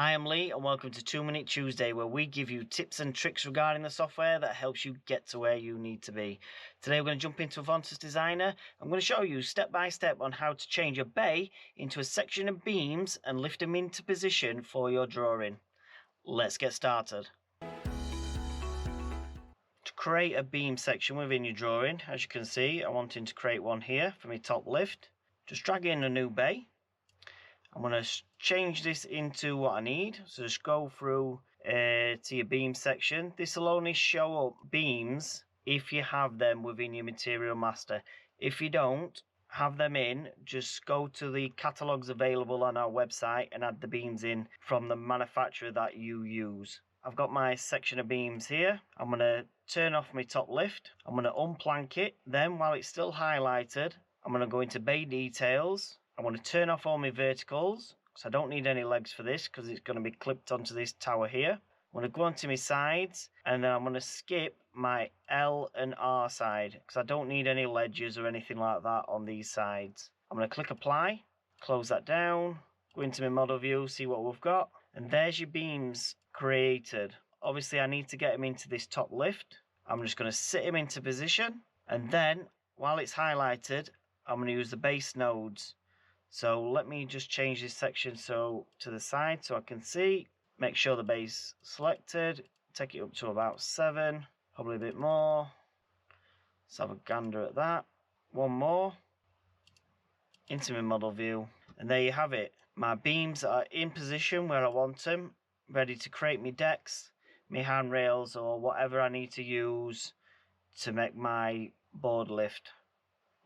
Hi, I'm Lee and welcome to 2 Minute Tuesday, where we give you tips and tricks regarding the software that helps you get to where you need to be. Today we're going to jump into Avontus Designer. I'm going to show you step by step on how to change a bay into a section of beams and lift them into position for your drawing. Let's get started. To create a beam section within your drawing, as you can see, I'm wanting to create one here for my top lift. Just drag in a new bay. I'm going to change this into what I need. So just go through to your beam section. This will only show up beams if you have them within your material master. If you don't have them in, just go to the catalogues available on our website and add the beams in from the manufacturer that you use. I've got my section of beams here. I'm going to turn off my top lift. I'm going to unplank it. Then while it's still highlighted, I'm going to go into bay details. I want to turn off all my verticals because I don't need any legs for this because it's going to be clipped onto this tower here. I'm going to go onto my sides and then I'm going to skip my L and R side because I don't need any ledges or anything like that on these sides. I'm going to click apply, close that down, go into my model view, see what we've got, and there's your beams created. Obviously I need to get them into this top lift. I'm just going to sit them into position, and then while it's highlighted I'm going to use the base nodes. So let me just change this section to the side so I can see. Make sure the base selected. Take it up to about 7, probably a bit more. Let's have a gander at that. One more. Into my model view. And there you have it. My beams are in position where I want them, ready to create my decks, my handrails, or whatever I need to use to make my board lift.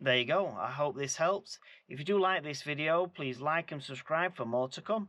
There you go. I hope this helps. If you do like this video, please like and subscribe for more to come.